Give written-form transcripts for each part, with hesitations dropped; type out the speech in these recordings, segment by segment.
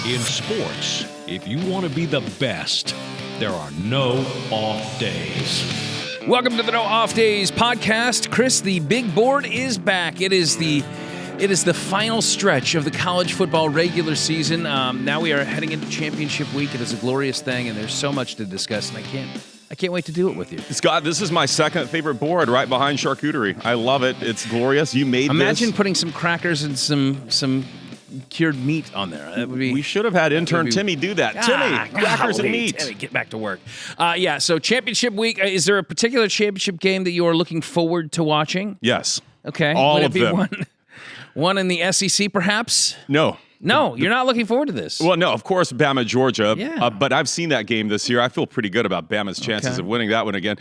In sports, if you want to be the best, there are no off days. Welcome to the No Off Days podcast. Chris, the big board is back. It is the final stretch of the college football regular season. Now we are heading into championship week. It is a glorious thing, and there's so much to discuss, and I can't wait to do it with you. Scott, this is my second favorite board, right behind charcuterie. I love it. It's glorious. You made Imagine putting some crackers and some cured meat on there. That would be. We should have had intern Timmy do that. Timmy, crackers and meat. Timmy, get back to work. So championship week. Is there a particular championship game that you are looking forward to watching? Yes. Okay. All of them. One in the SEC, perhaps? No, you're not looking forward to this. Well, no, of course, Bama, Georgia. Yeah. But I've seen that game this year. I feel pretty good about Bama's chances of winning that one again.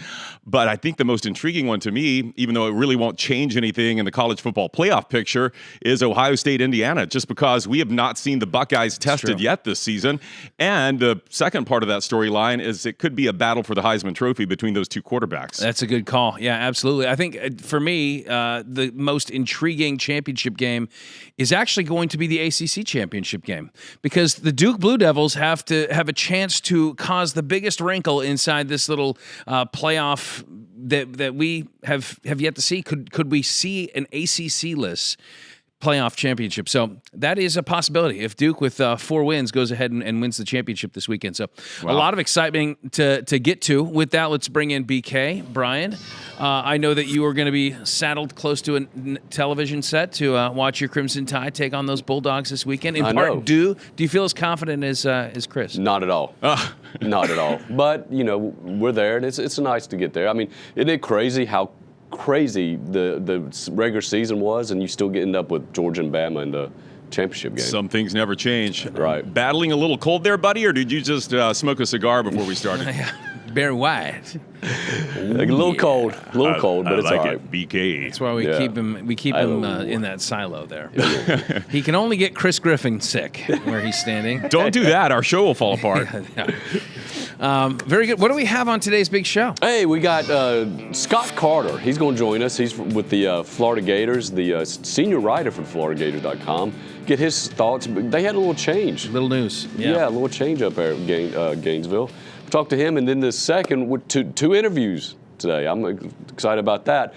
But I think the most intriguing one to me, even though it really won't change anything in the college football playoff picture, is Ohio State, Indiana, just because we have not seen the Buckeyes tested yet this season. And the second part of that storyline is it could be a battle for the Heisman Trophy between those two quarterbacks. That's a good call. Yeah, absolutely. I think for me, the most intriguing championship game is actually going to be the ACC championship game, because the Duke Blue Devils have to have a chance to cause the biggest wrinkle inside this little playoff that we have yet to see. Could we see an ACC-less playoff championship? So that is a possibility if Duke with 4 wins goes ahead and wins the championship this weekend. So a lot of excitement to get to. With that, let's bring in BK. Brian, I know that you are going to be saddled close to a television set to watch your Crimson Tide take on those Bulldogs this weekend. In part, do you feel as confident as Chris? Not at all. Not at all. But, we're there, and it's nice to get there. I mean, isn't it crazy how crazy the regular season was, and you still end up with Georgia and Bama in the championship game? Some things never change. Right. Battling a little cold there, buddy, or did you just smoke a cigar before we started? Very wide. A little cold, but it's all right. BK. That's why we keep him in that silo there. He can only get Chris Griffin sick where he's standing. Don't do that. Our show will fall apart. Very good. What do we have on today's big show? Hey, we got Scott Carter. He's going to join us. He's with the Florida Gators, the senior writer for FloridaGators.com. Get his thoughts. They had a little change. Little news. Yeah, a little change up there at Gainesville. Talk to him, and then the second with two interviews today. I'm excited about that.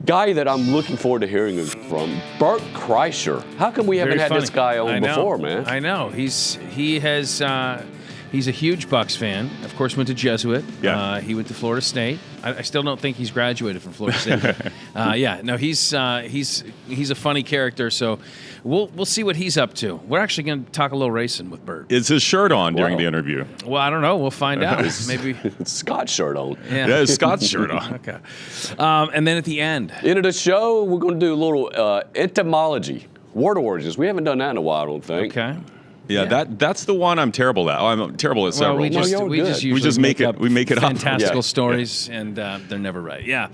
Guy that I'm looking forward to hearing from, Bert Kreischer. How come we haven't had this guy on before, man? I know. He's a huge Bucs fan. Of course, went to Jesuit. Yeah. He went to Florida State. I still don't think he's graduated from Florida State. He's a funny character. So we'll see what he's up to. We're actually going to talk a little racing with Bert. Is his shirt on during the interview? Well, I don't know. We'll find out. Maybe Scott's shirt on. Yeah, Scott's shirt on. Okay. And then at the end of the show, we're going to do a little etymology, word origins. We haven't done that in a while, I don't think. Okay. Yeah, that's the one I'm terrible at. I'm terrible at several. We just usually make it up. Fantastical stories, and they're never right. Yeah.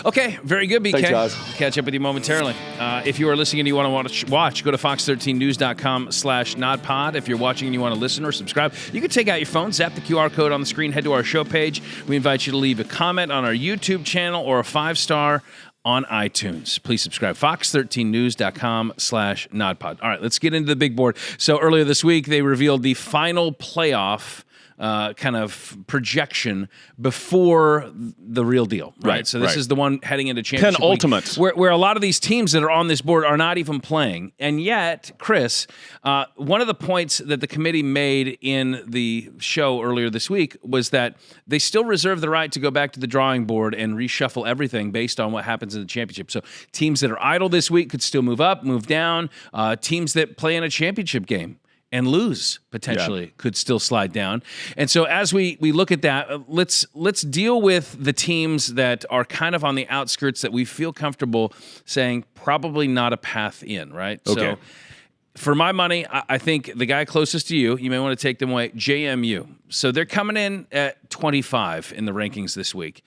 Okay, very good, BK. Thanks, guys. Catch up with you momentarily. If you are listening and you want to watch, go to fox13news.com/nodpod. If you're watching and you want to listen or subscribe, you can take out your phone, zap the QR code on the screen, head to our show page. We invite you to leave a comment on our YouTube channel or a 5-star on iTunes. Please subscribe. fox13news.com/nodpod. All right, let's get into the big board. So earlier this week, they revealed the final playoff kind of projection before the real deal, right? So this is the one heading into championship penultimate, where a lot of these teams that are on this board are not even playing. And yet, Chris, one of the points that the committee made in the show earlier this week was that they still reserve the right to go back to the drawing board and reshuffle everything based on what happens in the championship. So teams that are idle this week could still move up, move down. Teams that play in a championship game and lose potentially could still slide down. And so as we look at that, let's deal with the teams that are kind of on the outskirts that we feel comfortable saying probably not a path in, right? Okay. So for my money, I think the guy closest to you may want to take them away, JMU. So they're coming in at 25 in the rankings this week.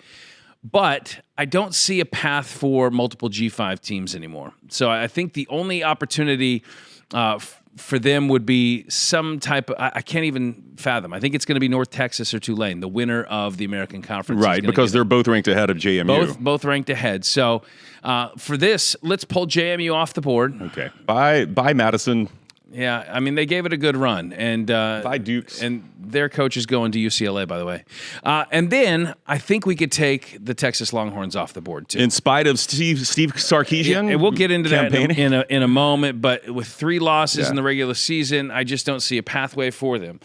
But I don't see a path for multiple G5 teams anymore. So I think the only opportunity for them would be some type of, I can't even fathom. I think it's going to be North Texas or Tulane, the winner of the American Conference. Right, because they're both ranked ahead of JMU. Both ranked ahead. So for this, let's pull JMU off the board. Okay. Bye, Madison. Yeah, I mean, they gave it a good run. And Dukes. And their coach is going to UCLA, by the way. And then I think we could take the Texas Longhorns off the board, too. In spite of Steve Sarkisian? And we'll get into campaigning? that in a moment. But with 3 losses in the regular season, I just don't see a pathway for them.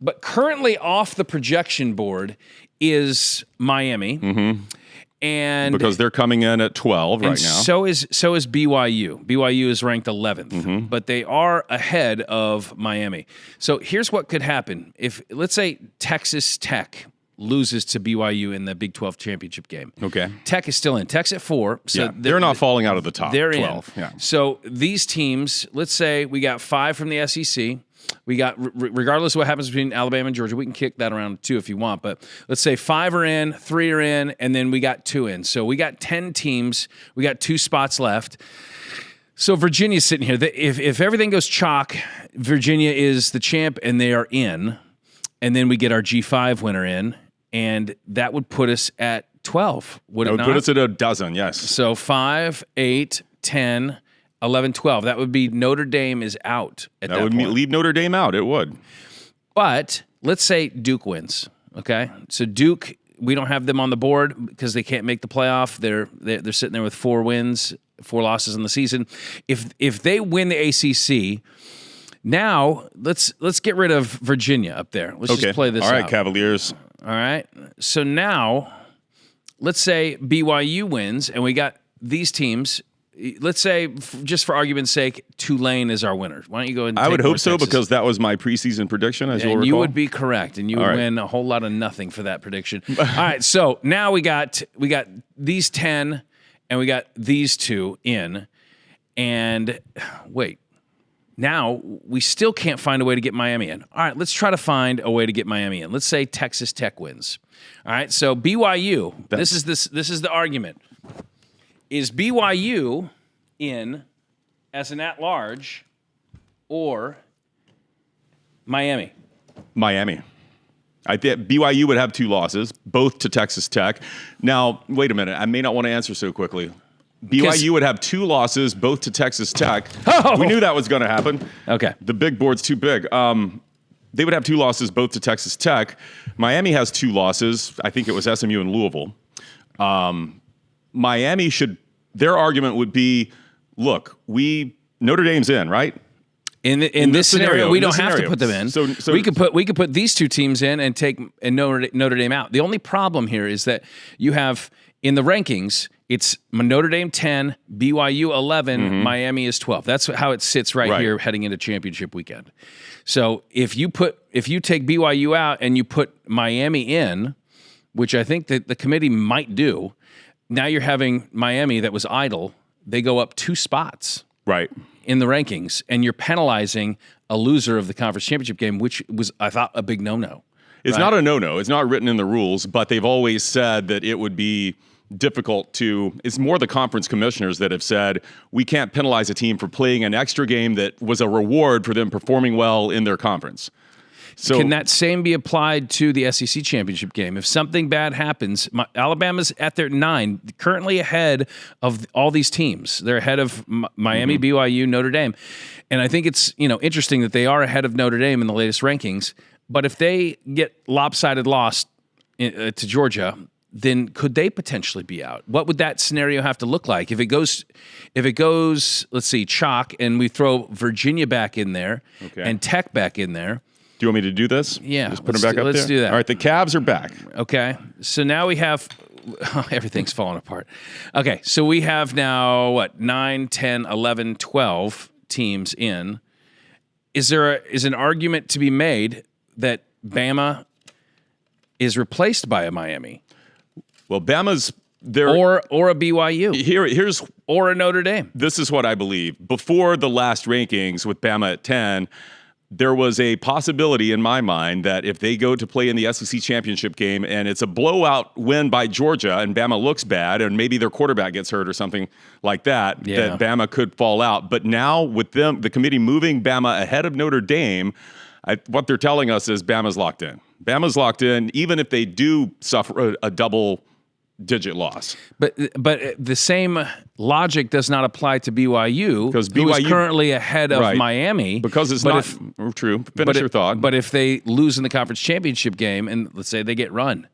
But currently off the projection board is Miami. Mm-hmm. And because they're coming in at 12 right now. So is BYU. BYU is ranked 11th, but they are ahead of Miami. So here's what could happen. If, let's say, Texas Tech loses to BYU in the Big 12 championship game. Okay. Tech is still in. Tech's at 4. So they're not falling out of the top they're 12. in. Yeah. So these teams, let's say we got 5 from the SEC. We got, regardless of what happens between Alabama and Georgia, we can kick that around too if you want. But let's say 5 are in, 3 are in, and then we got 2 in. So we got 10 teams. We got 2 spots left. So Virginia's sitting here. If everything goes chalk, Virginia is the champ, and they are in. And then we get our G5 winner in, and that would put us at 12. Would it not? Put us at a dozen, yes. So 5, 8, 10. 11, 12. That would be Notre Dame is out at that That would point. leave Notre Dame out. It would. But let's say Duke wins. Okay, so Duke, we don't have them on the board because they can't make the playoff. They're sitting there with 4 wins, 4 losses in the season. If they win the ACC, now let's get rid of Virginia up there. Let's just play this out. All right, Cavaliers. All right. So now let's say BYU wins, and we got these teams. Let's say, just for argument's sake, Tulane is our winner. Why don't you go ahead and I would hope so, Texas? because that was my preseason prediction, as you'll recall. And you would be correct, and you would win a whole lot of nothing for that prediction. All right, so now we got these 10, and we got these 2 in, and wait, now we still can't find a way to get Miami in. All right, let's try to find a way to get Miami in. Let's say Texas Tech wins. All right, so BYU. This is the argument. Is BYU in as an at-large or Miami? Miami. I think BYU would have 2 losses, both to Texas Tech. Now, wait a minute. I may not want to answer so quickly. BYU would have 2 losses, both to Texas Tech. Oh! We knew that was going to happen. Okay. The big board's too big. They would have 2 losses, both to Texas Tech. Miami has 2 losses. I think it was SMU and Louisville. Miami their argument would be, look, Notre Dame's in, right? In this scenario, we don't have to put them in. So we could put these 2 teams in and take Notre Dame out. The only problem here is that you have in the rankings, it's Notre Dame 10, BYU 11, Miami is 12. That's how it sits right here heading into championship weekend. So if you take BYU out and you put Miami in, which I think that the committee might do, now you're having Miami that was idle. They go up 2 spots in the rankings, and you're penalizing a loser of the conference championship game, which was, I thought, a big no-no. It's not a no-no. It's not written in the rules, but they've always said that it would be difficult to. It's more the conference commissioners that have said we can't penalize a team for playing an extra game that was a reward for them performing well in their conference. So, can that same be applied to the SEC championship game? If something bad happens, Alabama's at their 9, currently ahead of all these teams. They're ahead of Miami, BYU, Notre Dame. And I think it's interesting that they are ahead of Notre Dame in the latest rankings. But if they get lopsided loss to Georgia, then could they potentially be out? What would that scenario have to look like? If it goes, let's see, chalk, and we throw Virginia back in there and Tech back in there. Do you want me to do this? Yeah. Just put them back up there? Let's do that. All right, the Cavs are back. Okay. So now we have everything's falling apart. Okay. So we have now, 9, 10, 11, 12 teams in. Is an argument to be made that Bama is replaced by a Miami? Well, Bama's there. Or a BYU. Here's or a Notre Dame. This is what I believe. Before the last rankings with Bama at 10, there was a possibility in my mind that if they go to play in the SEC championship game and it's a blowout win by Georgia and Bama looks bad and maybe their quarterback gets hurt or something like that, that Bama could fall out. But now with them, the committee moving Bama ahead of Notre Dame, what they're telling us is Bama's locked in. Bama's locked in, even if they do suffer a double digit loss. But the same logic does not apply to BYU, because who is BYU currently ahead of Miami. Because it's not true. Finish your thought. But if they lose in the conference championship game, and let's say they get run,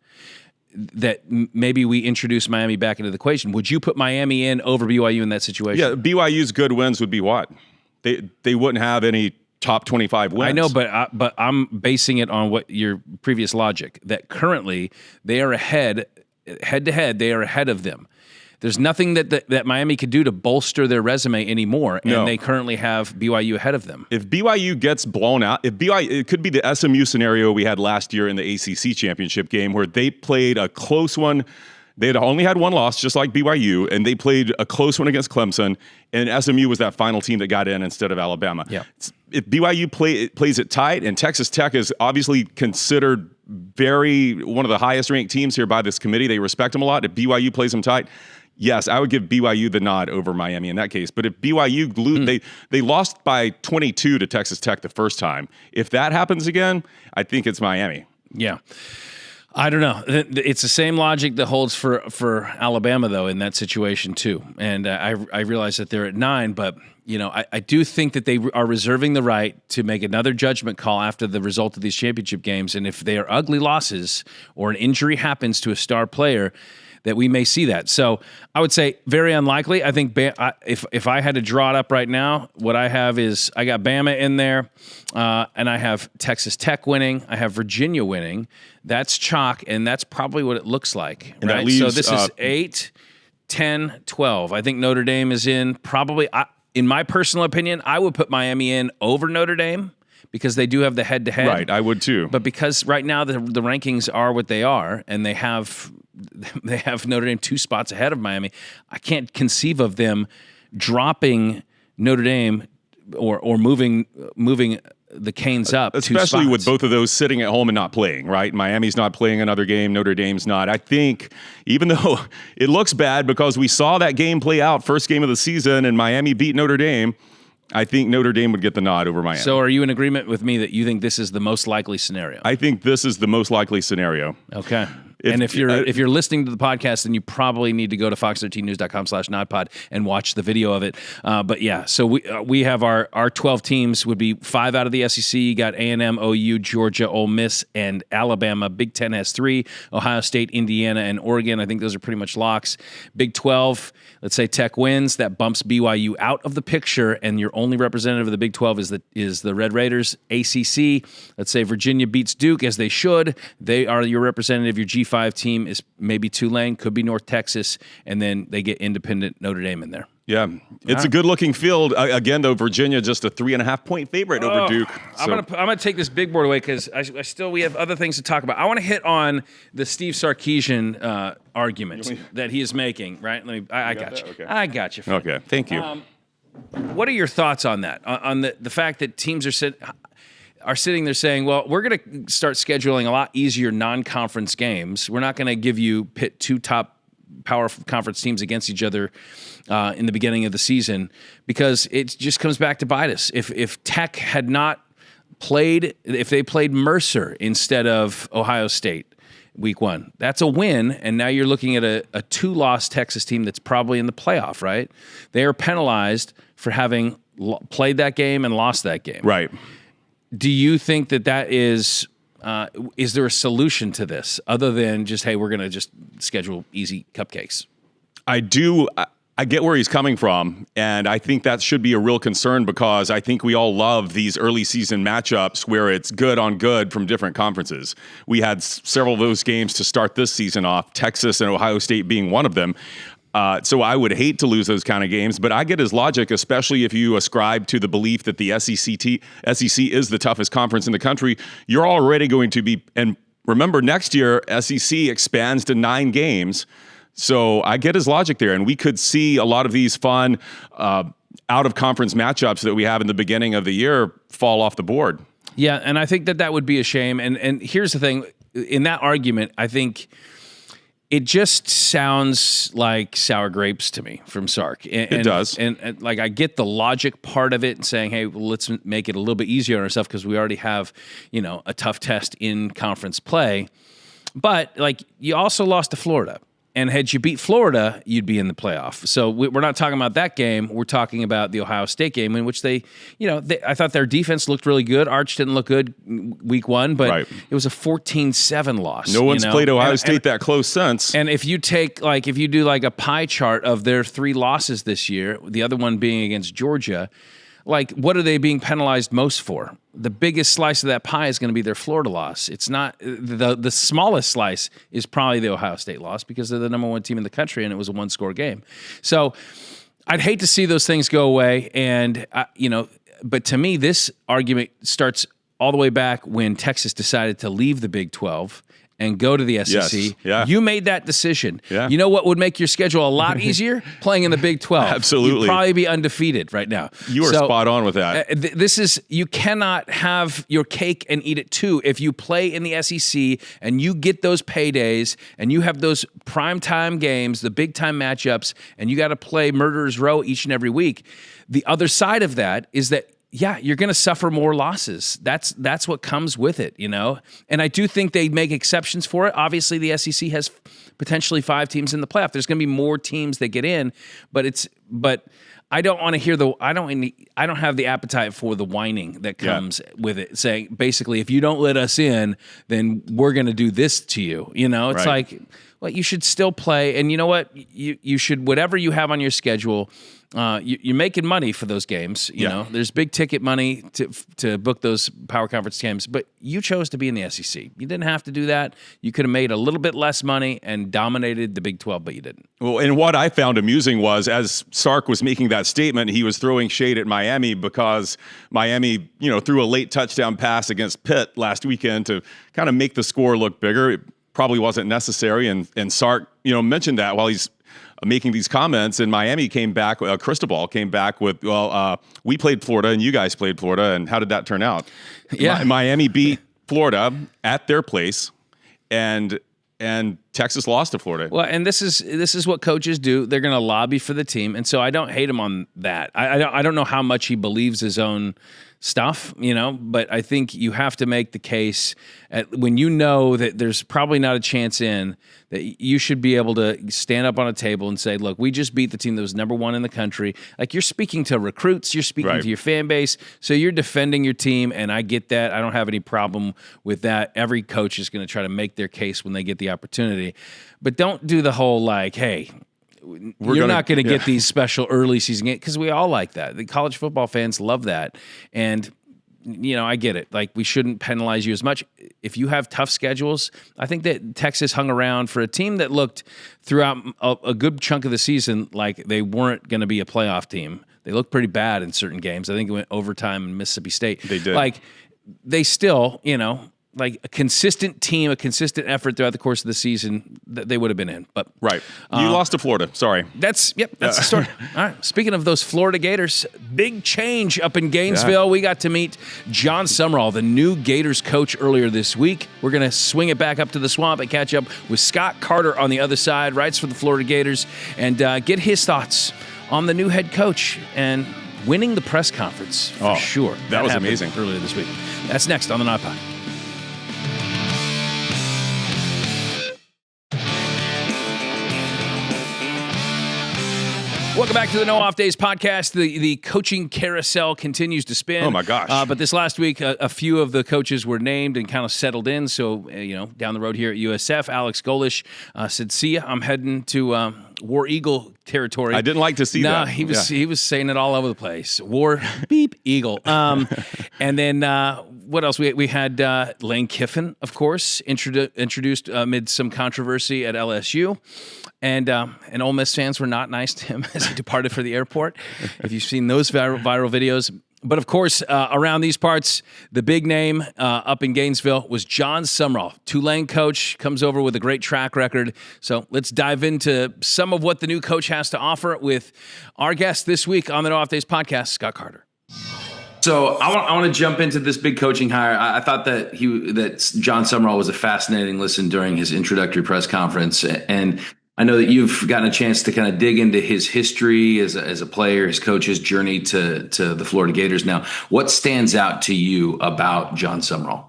that maybe we introduce Miami back into the equation. Would you put Miami in over BYU in that situation? Yeah, BYU's good wins would be what? They wouldn't have any top 25 wins. I know, but I'm basing it on what your previous logic, that currently they are ahead to head. They are ahead of them. There's nothing that Miami could do to bolster their resume anymore, and they currently have BYU ahead of them. If BYU gets blown out, it could be the SMU scenario we had last year in the ACC championship game, where they played a close one. They had only had one loss, just like BYU, and they played a close one against Clemson, and SMU was that final team that got in instead of Alabama. Yeah. If BYU plays it tight, and Texas Tech is obviously considered one of the highest ranked teams here by this committee. They respect them a lot. If BYU plays them tight, yes, I would give BYU the nod over Miami in that case. But if BYU they lost by 22 to Texas Tech the first time. If that happens again, I think it's Miami. Yeah. I don't know. It's the same logic that holds for Alabama, though, in that situation, too. And I realize that they're at 9, but I do think that they are reserving the right to make another judgment call after the result of these championship games. And if they are ugly losses or an injury happens to a star player, that we may see that. So I would say very unlikely. I think if I had to draw it up right now, what I have is I got Bama in there, and I have Texas Tech winning. I have Virginia winning. That's chalk, and that's probably what it looks like. And right? that leaves, so this is 8, 10, 12. I think Notre Dame is in. Probably, in my personal opinion, I would put Miami in over Notre Dame, because they do have the head-to-head. Right, I would too. But because right now the rankings are what they are, and they have Notre Dame 2 spots ahead of Miami, I can't conceive of them dropping Notre Dame or moving the Canes up, especially with both of those sitting at home and not playing, right? Miami's not playing another game. Notre Dame's not. I think even though it looks bad because we saw that game play out first game of the season and Miami beat Notre Dame, I think Notre Dame would get the nod over Miami. So are you in agreement with me that you think this is the most likely scenario? I think this is the most likely scenario. Okay. And if you're listening to the podcast, then you probably need to go to fox13news.com/nodpod and watch the video of it. But yeah, so we have our 12 teams would be 5 out of the SEC. You got A&M, OU, Georgia, Ole Miss, and Alabama. Big 10 has 3. Ohio State, Indiana, and Oregon. I think those are pretty much locks. Big 12, let's say Tech wins. That bumps BYU out of the picture, and your only representative of the Big 12 is the Red Raiders. ACC, let's say Virginia beats Duke, as they should. They are your representative. Your G5 team is maybe Tulane, could be North Texas, and then they get independent Notre Dame in there. Yeah, it's a good-looking field. Again, though, Virginia just a 3.5-point favorite over Duke. So. I'm gonna take this big board away because we have other things to talk about. I want to hit on the Steve Sarkisian argument that he is making. Right? I got you. Okay. I got you. Okay, thank you. What are your thoughts on that? On the fact that teams are sitting there saying, well, we're going to start scheduling a lot easier non-conference games. We're not going to pit 2 top power conference teams against each other in the beginning of the season, because it just comes back to bite us. If Tech had not played, if they played Mercer instead of Ohio State week 1, that's a win, and now you're looking at a 2-loss Texas team that's probably in the playoff, right? They are penalized for having played that game and lost that game. Right. Do you think that is there a solution to this other than just, hey, we're going to just schedule easy cupcakes? I do. I get where he's coming from, and I think that should be a real concern, because I think we all love these early season matchups where it's good on good from different conferences. We had several of those games to start this season off, Texas and Ohio State being one of them. So I would hate to lose those kind of games, but I get his logic, especially if you ascribe to the belief that the SEC is the toughest conference in the country. You're already going to be, and remember, next year, SEC expands to 9 games. So I get his logic there, and we could see a lot of these fun out-of-conference matchups that we have in the beginning of the year fall off the board. Yeah, and I think that would be a shame. And here's the thing. In that argument, I think it just sounds like sour grapes to me from Sark. It does. And like, I get the logic part of it and saying, hey, well, let's make it a little bit easier on ourselves because we already have, a tough test in conference play. But like, you also lost to Florida. And had you beat Florida, you'd be in the playoff. So we're not talking about that game. We're talking about the Ohio State game in which I thought their defense looked really good. Arch didn't look good week 1, but it was a 14-7 loss. No one's played Ohio State that close since. And if you do a pie chart of their 3 losses this year, the other one being against Georgia, what are they being penalized most for? The biggest slice of that pie is going to be their Florida loss. It's not the smallest slice is probably the Ohio State loss because they're the number 1 team in the country and it was a 1-score game. So I'd hate to see those things go away. And but to me, this argument starts all the way back when Texas decided to leave the Big 12 and go to the SEC. Yes. Yeah. You made that decision. Yeah. You know what would make your schedule a lot easier? Playing in the Big 12. Absolutely. You'd probably be undefeated right now. You are spot on with that. You cannot have your cake and eat it too. If you play in the SEC and you get those paydays and you have those primetime games, the big time matchups, and you got to play Murderers Row each and every week, the other side of that is that you're going to suffer more losses. That's what comes with it, And I do think they make exceptions for it. Obviously, the SEC has potentially 5 teams in the playoff. There's going to be more teams that get in, but I don't want to hear I don't have the appetite for the whining that comes with it, saying basically if you don't let us in, then we're going to do this to you. It's you should still play, and you know what? You should, whatever you have on your schedule. You're making money for those games. You know, there's big ticket money to book those power conference games, but you chose to be in the SEC. You didn't have to do that. You could have made a little bit less money and dominated the Big 12, but you didn't. Well, and what I found amusing was as Sark was making that statement, he was throwing shade at Miami because Miami, threw a late touchdown pass against Pitt last weekend to kind of make the score look bigger. It probably wasn't necessary. And Sark, mentioned that while he's making these comments, and Miami came back, Cristobal came back with, we played Florida and you guys played Florida, and how did that turn out? Yeah. Miami beat Florida at their place, and Texas lost to Florida. Well, and this is what coaches do. They're going to lobby for the team, and so I don't hate him on that. I don't know how much he believes his own stuff, but I think you have to make the case when you know that there's probably not a chance in that you should be able to stand up on a table and say, look, we just beat the team that was number 1 in the country. You're speaking to recruits, you're speaking to your fan base, so you're defending your team, and I get that. I don't have any problem with that. Every coach is going to try to make their case when they get the opportunity, but don't do the whole hey, you're not going to get these special early season games, because we all like that. The college football fans love that. And, I get it. We shouldn't penalize you as much. If you have tough schedules, I think that Texas hung around for a team that looked throughout a good chunk of the season like they weren't going to be a playoff team. They looked pretty bad in certain games. I think it went overtime in Mississippi State. They did. They still, a consistent team, a consistent effort throughout the course of the season, that they would have been in. But you lost to Florida. Sorry. That's the story. All right. Speaking of those Florida Gators, big change up in Gainesville. We got to meet John Sumrall, the new Gators coach, earlier this week. We're going to swing it back up to the swamp and catch up with Scott Carter on the other side, writes for the Florida Gators, and get his thoughts on the new head coach and winning the press conference for sure. That was amazing. Earlier this week. That's next on the nodpod. Welcome back to the No Off Days podcast. The coaching carousel continues to spin. Oh, my gosh. But this last week, a few of the coaches were named and kind of settled in. So, down the road here at USF, Alex Golish said, see ya, I'm heading to War Eagle territory. I didn't like to see that. No, he was saying it all over the place. War, beep, Eagle. And then what else? We had Lane Kiffin, of course, introduced amid some controversy at LSU. And Ole Miss fans were not nice to him as he departed for the airport. If you've seen those viral videos. But of course, around these parts, the big name up in Gainesville was John Sumrall. Tulane coach, comes over with a great track record. So let's dive into some of what the new coach has to offer with our guest this week on the No Off Days podcast, Scott Carter. So I want to jump into this big coaching hire. I thought that John Sumrall was a fascinating listen during his introductory press conference, and I know that you've gotten a chance to kind of dig into his history as a player, his coach's journey to the Florida Gators. Now, what stands out to you about John Sumrall?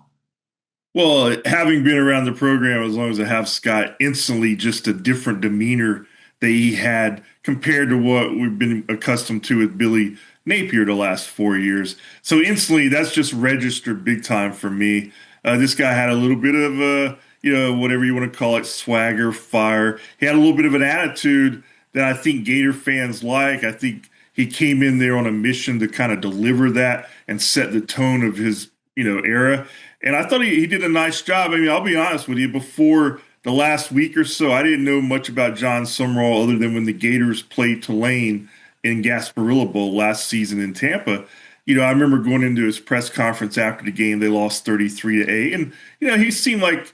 Well, having been around the program as long as I have, Scott, instantly just a different demeanor that he had compared to what we've been accustomed to with Billy Napier the last 4 years. So instantly, that's just registered big time for me. This guy had a little bit of whatever you want to call it, swagger, fire. He had a little bit of an attitude that I think Gator fans like. I think he came in there on a mission to kind of deliver that and set the tone of his, era. And I thought he did a nice job. I mean, I'll be honest with you, before the last week or so, I didn't know much about John Sumrall other than when the Gators played Tulane in Gasparilla Bowl last season in Tampa. I remember going into his press conference after the game. They lost 33-8. And, he seemed like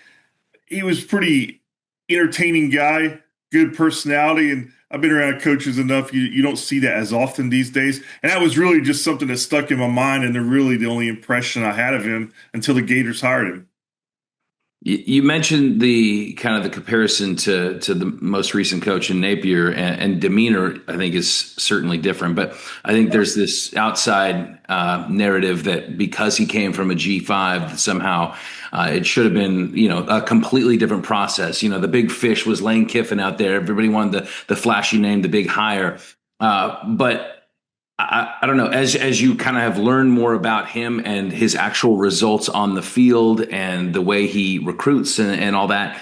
he was pretty entertaining guy, good personality. And I've been around coaches enough. You don't see that as often these days. And that was really just something that stuck in my mind. And really the only impression I had of him until the Gators hired him. You mentioned the kind of the comparison to the most recent coach in Napier, and demeanor, I think, is certainly different. But I think there's this outside narrative that because he came from a G5, somehow it should have been, a completely different process. The big fish was Lane Kiffin out there. Everybody wanted the flashy name, the big hire. But I don't know, as you kind of have learned more about him and his actual results on the field and the way he recruits and all that,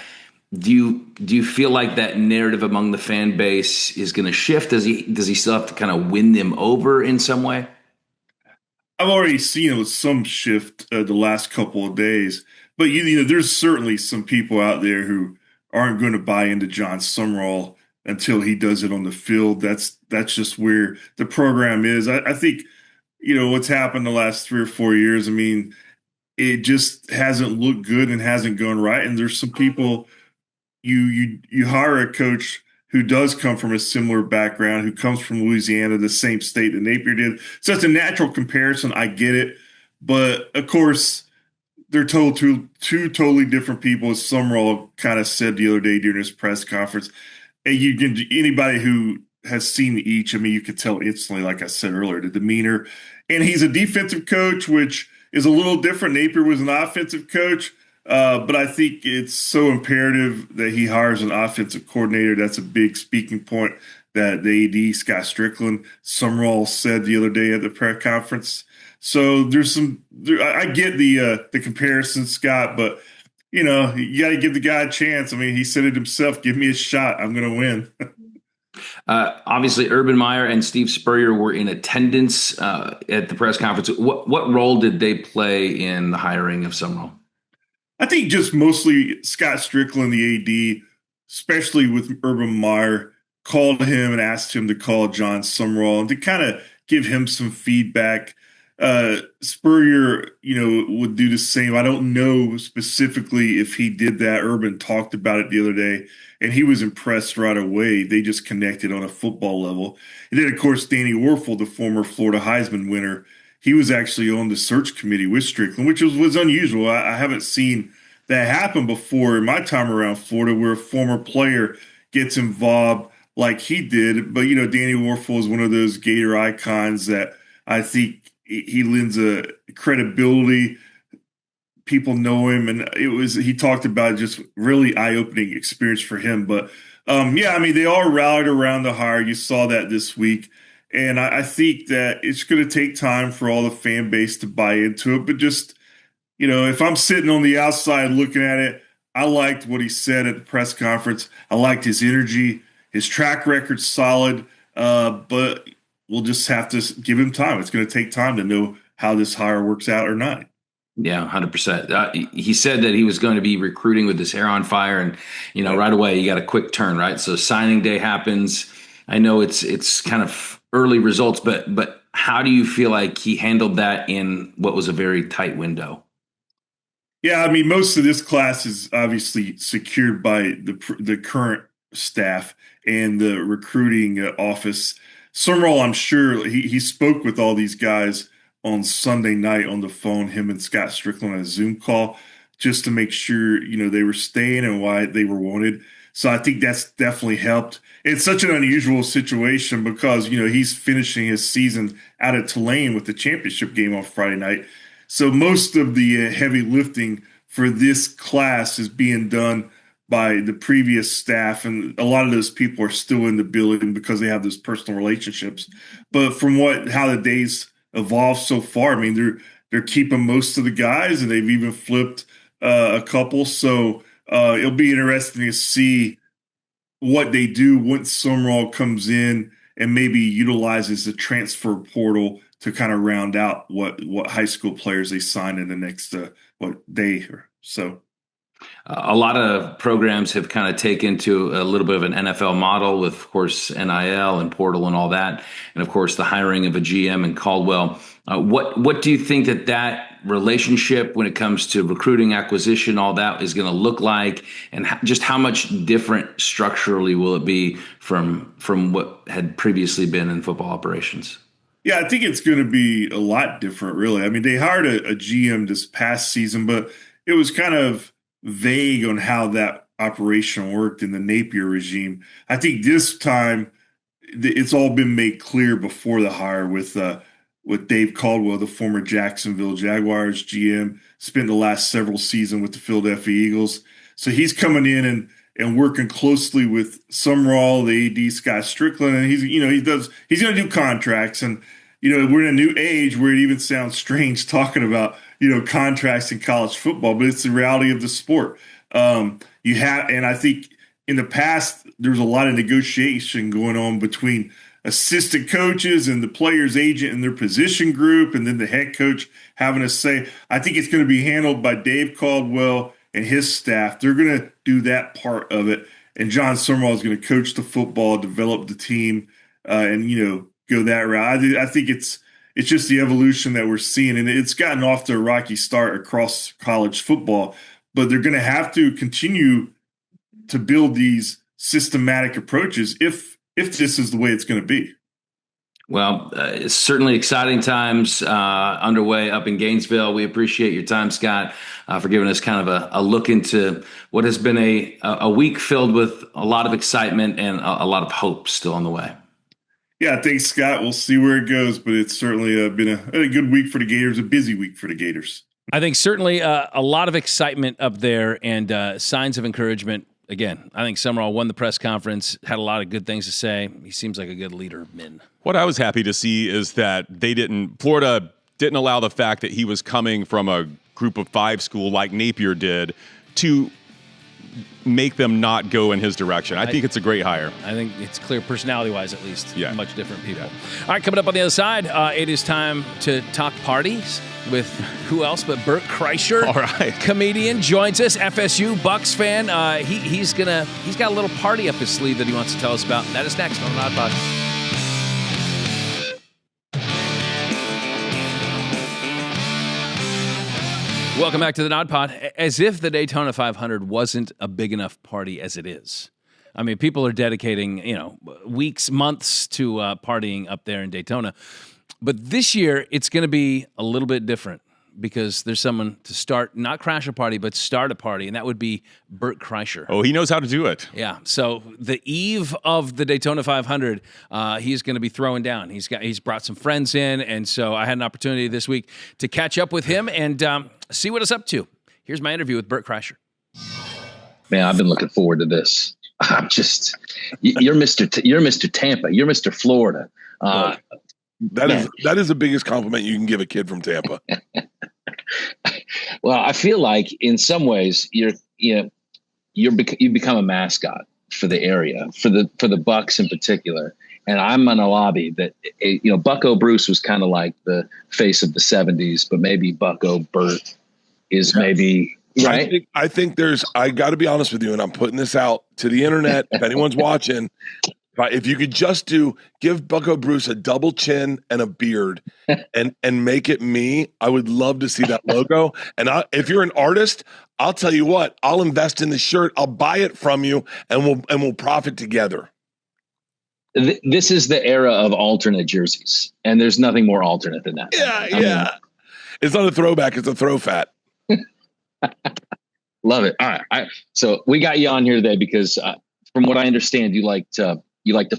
do you feel like that narrative among the fan base is going to shift? Does he still have to kind of win them over in some way? I've already seen some shift the last couple of days, but there's certainly some people out there who aren't going to buy into John Sumrall until he does it on the field. That's just where the program is. I think, what's happened the last 3 or 4 years, I mean, it just hasn't looked good and hasn't gone right. And there's some people, you hire a coach who does come from a similar background, who comes from Louisiana, the same state that Napier did. So it's a natural comparison. I get it. But, of course, they're told two totally different people, as Sumrall kind of said the other day during his press conference. And anybody who has seen each, I mean, you could tell instantly, like I said earlier, the demeanor. And he's a defensive coach, which is a little different. Napier was an offensive coach, but I think it's so imperative that he hires an offensive coordinator. That's a big speaking point that the AD, Scott Strickland, Sumrall said the other day at the press conference. So I get the comparison, Scott, but you got to give the guy a chance. I mean, he said it himself, give me a shot. I'm going to win. Obviously, Urban Meyer and Steve Spurrier were in attendance at the press conference. What role did they play in the hiring of Sumrall? I think just mostly Scott Strickland, the AD, especially with Urban Meyer, called him and asked him to call John Sumrall and to kind of give him some feedback. Spurrier, would do the same. I don't know specifically if he did that. Urban talked about it the other day, and he was impressed right away. They just connected on a football level. And then, of course, Danny Werfel, the former Florida Heisman winner, he was actually on the search committee with Strickland, which was unusual. I haven't seen that happen before in my time around Florida, where a former player gets involved like he did. But, Danny Werfel is one of those Gator icons that I think he lends a credibility. People know him, and he talked about just really eye-opening experience for him. But they all rallied around the hire. You saw that this week. And I think that it's going to take time for all the fan base to buy into it. But just, if I'm sitting on the outside looking at it, I liked what he said at the press conference. I liked his energy. His track record's solid. But we'll just have to give him time. It's going to take time to know how this hire works out or not. Yeah, 100%. He said that he was going to be recruiting with his hair on fire, and right away you got a quick turn, right? So signing day happens. I know it's kind of early results, but how do you feel like he handled that in what was a very tight window? Yeah, I mean, most of this class is obviously secured by the current staff and the recruiting office. Sumrall, I'm sure he spoke with all these guys on Sunday night on the phone, him and Scott Strickland on a Zoom call, just to make sure, they were staying and why they were wanted. So I think that's definitely helped. It's such an unusual situation because, he's finishing his season out at Tulane with the championship game on Friday night. So most of the heavy lifting for this class is being done by the previous staff, and a lot of those people are still in the building because they have those personal relationships. But from how the days evolved so far, I mean, they're keeping most of the guys, and they've even flipped a couple. So it'll be interesting to see what they do once Sumrall comes in and maybe utilizes the transfer portal to kind of round out what high school players they sign in the next day or so. A lot of programs have kind of taken to a little bit of an NFL model with, of course, NIL and portal and all that. And, of course, the hiring of a GM in Caldwell. What do you think that relationship when it comes to recruiting, acquisition, all that is going to look like? And just how much different structurally will it be from what had previously been in football operations? Yeah, I think it's going to be a lot different, really. I mean, they hired a GM this past season, but it was kind of vague on how that operation worked in the Napier regime. I think this time it's all been made clear before the hire with Dave Caldwell, the former Jacksonville Jaguars GM, spent the last several seasons with the Philadelphia Eagles. So he's coming in and working closely with Sumrall, the AD Scott Strickland, and he's going to do contracts. And we're in a new age where it even sounds strange talking about contracts in college football, but it's the reality of the sport. And I think in the past there was a lot of negotiation going on between assistant coaches and the player's agent and their position group, and then the head coach having a say. I think it's going to be handled by Dave Caldwell and his staff. They're going to do that part of it, and John Sumrall is going to coach the football, develop the team, and go that route. I think it's just the evolution that we're seeing, and it's gotten off to a rocky start across college football. But they're going to have to continue to build these systematic approaches if this is the way it's going to be. Well, it's certainly exciting times underway up in Gainesville. We appreciate your time, Scott, for giving us kind of a look into what has been a week filled with a lot of excitement and a lot of hope still on the way. Yeah, thanks, Scott. We'll see where it goes, but it's certainly been a good week for the Gators, a busy week for the Gators. I think certainly a lot of excitement up there and signs of encouragement. Again, I think Sumrall won the press conference, had a lot of good things to say. He seems like a good leader of men. What I was happy to see is that Florida didn't allow the fact that he was coming from a group of 5 school like Napier did to make them not go in his direction. I think it's a great hire. I think it's clear personality-wise, at least. Yeah. Much different people. Yeah. All right, coming up on the other side, it is time to talk parties with who else but Bert Kreischer. All right. Comedian joins us, FSU Bucks fan. He's got a little party up his sleeve that he wants to tell us about. That is next on nodpod. Welcome back to the nodpod. As if the Daytona 500 wasn't a big enough party as it is. I mean, people are dedicating, weeks, months to partying up there in Daytona. But this year, it's going to be a little bit different because there's someone to start, not crash a party, but start a party, and that would be Bert Kreischer. Oh, he knows how to do it. Yeah. So the eve of the Daytona 500, he's going to be throwing down. He's brought some friends in, and so I had an opportunity this week to catch up with him and see what it's up to. Here's my interview with Bert Kreischer. Man, I've been looking forward to this. I'm just, you're Mr. Tampa. You're Mr. Florida. That is the biggest compliment you can give a kid from Tampa. Well, I feel like in some ways you've become a mascot for the area, for the Bucks in particular. And I'm in a lobby that Bucco Bruce was kind of like the face of the 70s, but maybe Bucco Bert is maybe right. I think I got to be honest with you, and I'm putting this out to the internet. If anyone's watching. If you could just give Bucco Bruce a double chin and a beard and make it me, I would love to see that logo. And if you're an artist, I'll tell you what, I'll invest in the shirt. I'll buy it from you and we'll profit together. This is the era of alternate jerseys, and there's nothing more alternate than that. Yeah. It's not a throwback. It's a throw fat. Love it. All right. So we got you on here today because from what I understand, you like to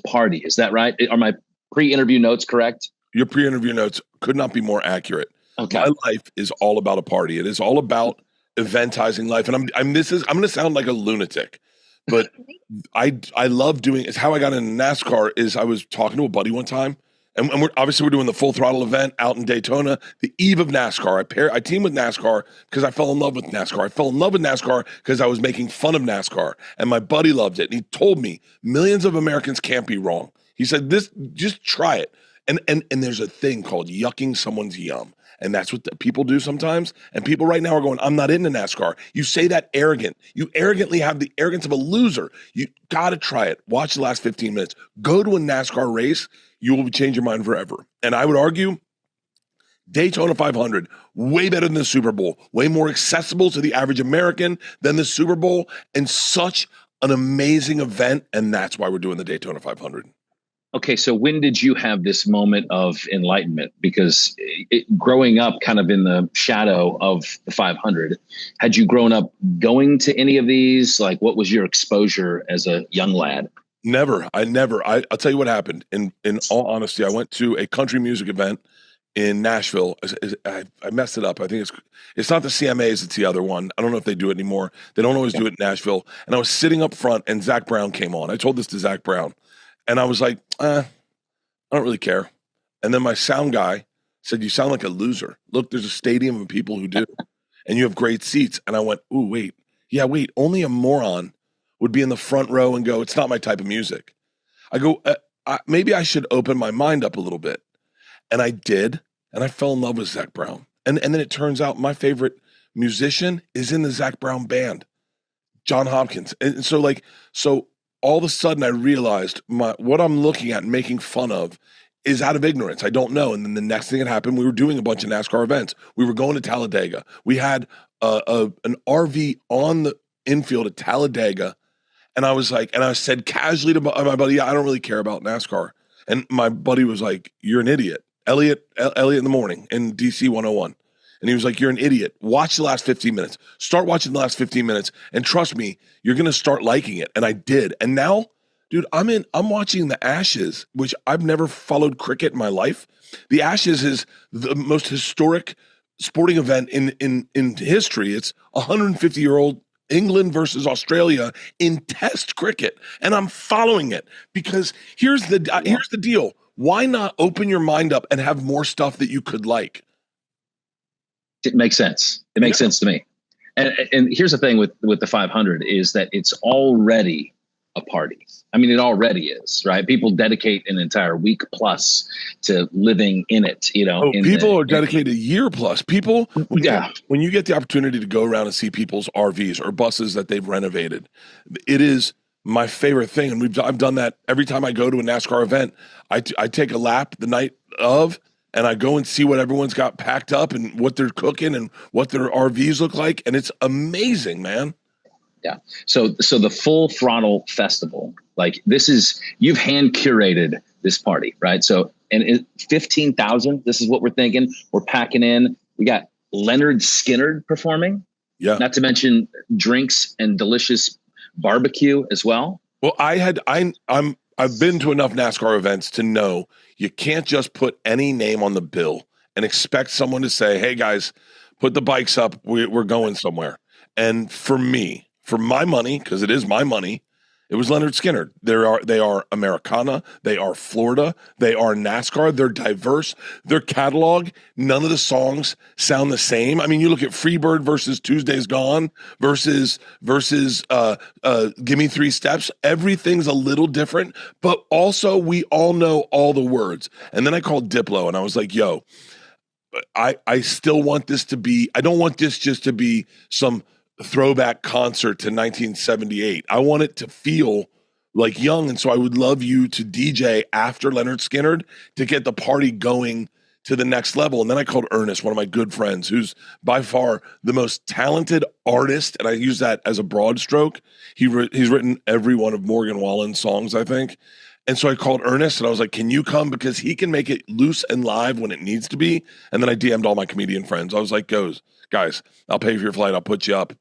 party. Is that right? Are my pre-interview notes correct? Your pre-interview notes could not be more accurate. Okay. My life is all about a party. It is all about eventizing life. And I'm going to sound like a lunatic, but I love doing, it's how I got into NASCAR is I was talking to a buddy one time, and we're doing the Full Throttle event out in Daytona, the eve of NASCAR. I teamed with NASCAR because I fell in love with NASCAR. I fell in love with NASCAR because I was making fun of NASCAR, and my buddy loved it. And he told me millions of Americans can't be wrong. He said, just try it. And there's a thing called yucking someone's yum. And that's what people do sometimes. And people right now are going, I'm not into NASCAR. You say that arrogant. You arrogantly have the arrogance of a loser. You got to try it. Watch the last 15 minutes. Go to a NASCAR race. You will change your mind forever. And I would argue Daytona 500, way better than the Super Bowl, way more accessible to the average American than the Super Bowl, and such an amazing event. And that's why we're doing the Daytona 500. Okay, so when did you have this moment of enlightenment? Because growing up kind of in the shadow of the 500, had you grown up going to any of these? Like, what was your exposure as a young lad? Never. I'll tell you what happened. In all honesty, I went to a country music event in Nashville. I messed it up. I think it's not the CMAs, it's the other one. I don't know if they do it anymore. They don't always do it in Nashville. And I was sitting up front, and Zach Brown came on. I told this to Zach Brown. And I was like, I don't really care. And then my sound guy said, you sound like a loser. Look, there's a stadium of people who do. And you have great seats. And I went, ooh, wait. Yeah, wait. Only a moron would be in the front row and go, it's not my type of music. I go, maybe I should open my mind up a little bit. And I did. And I fell in love with Zach Brown. And then it turns out my favorite musician is in the Zach Brown band, John Hopkins. And so all of a sudden I realized what I'm looking at and making fun of is out of ignorance. I don't know. And then the next thing that happened, we were doing a bunch of NASCAR events. We were going to Talladega. We had an RV on the infield at Talladega. And I said casually to my buddy, I don't really care about NASCAR. And my buddy was like, you're an idiot. Elliot in the morning in DC 101. And he was like, you're an idiot. Watch the last 15 minutes. Start watching the last 15 minutes. And trust me, you're going to start liking it. And I did. And now, dude, I'm watching the Ashes, which I've never followed cricket in my life. The Ashes is the most historic sporting event in history. It's 150-year-old England versus Australia in Test cricket. And I'm following it because here's the deal. Why not open your mind up and have more stuff that you could like? It makes sense. It makes sense to me. And here's the thing with the 500 is that it's already a party. I mean, it already is, right? People dedicate an entire week plus to living in it, people are dedicated a year plus. People, when you get the opportunity to go around and see people's RVs or buses that they've renovated, it is my favorite thing. And I've done that every time I go to a NASCAR event. I take a lap the night of, and I go and see what everyone's got packed up and what they're cooking and what their RVs look like. And it's amazing, man. Yeah. So the Full Throttle Festival, like you've hand curated this party, right? So, and 15,000, this is what we're thinking. We're packing in. We got Leonard Skinner performing. Yeah. Not to mention drinks and delicious barbecue as well. Well, I've been to enough NASCAR events to know you can't just put any name on the bill and expect someone to say, hey guys, put the bikes up. We're going somewhere. And for me, for my money, because it is my money, it was Leonard Skinner. They are Americana. They are Florida. They are NASCAR. They're diverse. Their catalog, none of the songs sound the same. I mean, you look at Freebird versus Tuesday's Gone versus Give Me Three Steps. Everything's a little different, but also we all know all the words. And then I called Diplo and I was like, yo, I still want this to be, I don't want this just to be some throwback concert to 1978. I want it to feel like young. And so I would love you to DJ after Leonard Skinner to get the party going to the next level. And then I called Ernest, one of my good friends, who's by far the most talented artist. And I use that as a broad stroke. He's written every one of Morgan Wallen's songs, I think. And so I called Ernest and I was like, can you come? Because he can make it loose and live when it needs to be. And then I DM'd all my comedian friends. I was like, guys, I'll pay for your flight. I'll put you up.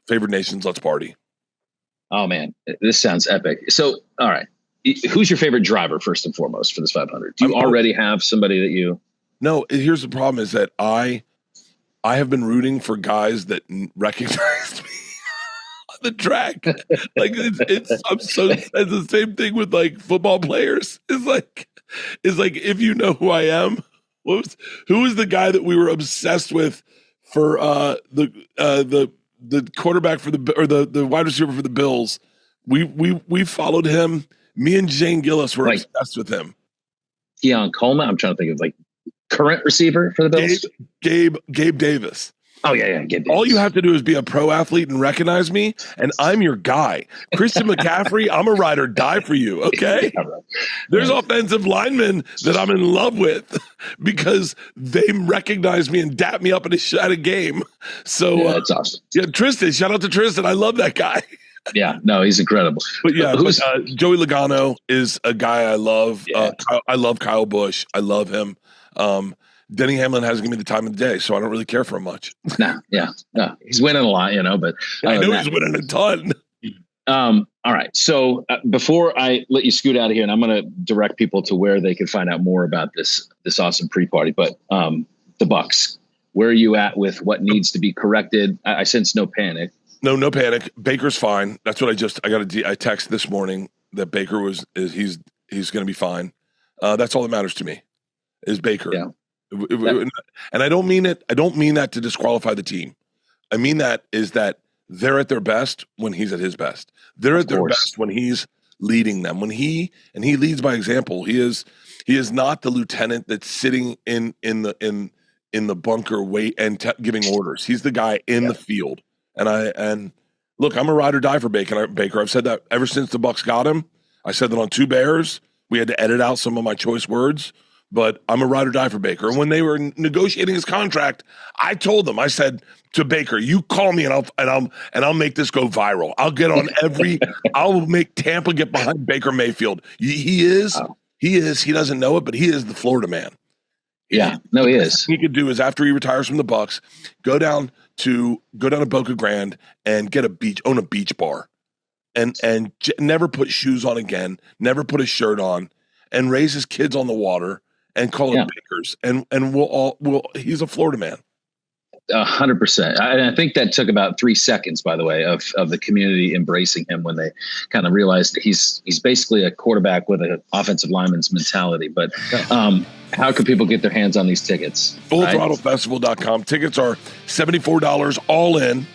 Favorite nations, let's party. Oh, man, this sounds epic. So, all right. Who's your favorite driver, first and foremost, for this 500? Do you already have somebody that you... No, here's the problem is that I I have been rooting for guys that recognized me on the track. Like it's the same thing with like football players. It's like if you know who I am, who was the guy that we were obsessed with for the quarterback for the wide receiver for the Bills? We followed him. Me and Jane Gillis were obsessed with him. Keon Coleman. I'm trying to think of like current receiver for the Bills. Gabe Davis. Oh yeah, Gabe Davis. All you have to do is be a pro athlete and recognize me, and I'm your guy. Christian McCaffrey, I'm a ride or die for you. Okay. There's offensive linemen that I'm in love with because they recognize me and dap me up at a game. So that's awesome. Yeah, Tristan. Shout out to Tristan. I love that guy. Yeah, no, he's incredible. But Joey Logano is a guy I love. Yeah. I love Kyle Busch. I love him. Denny Hamlin hasn't given me the time of the day, so I don't really care for him much. No, he's winning a lot, but I know he's winning a ton. All right, so before I let you scoot out of here, and I'm going to direct people to where they can find out more about this awesome pre-party, but the Bucs, where are you at with what needs to be corrected? I sense no panic. No panic. Baker's fine. That's what I text this morning that Baker he's going to be fine. That's all that matters to me is Baker. Yeah. And I don't mean it. I don't mean that to disqualify the team. I mean that they're at their best when he's at his best. They're at their best when he's leading them. When he leads by example. He is not the lieutenant that's sitting in the bunker giving orders. He's the guy in the field. And look, I'm a ride or die for Baker. I've said that ever since the Bucs got him. I said that on Two Bears. We had to edit out some of my choice words, but I'm a ride or die for Baker. And when they were negotiating his contract, I told them, I said to Baker, "You call me and I'll make this go viral. I'll get on I'll make Tampa get behind Baker Mayfield. He doesn't know it, but he is the Florida man." Yeah, no, he is. What he could do is after he retires from the Bucs, go down to Boca Grande and own a beach bar, and never put shoes on again, never put a shirt on, and raise his kids on the water and call them Bakers, and he's a Florida man. 100%. I think that took about 3 seconds, by the way, of the community embracing him when they kind of realized that he's basically a quarterback with an offensive lineman's mentality. But how can people get their hands on these tickets? FullThrottleFestival.com. Tickets are $74 all in,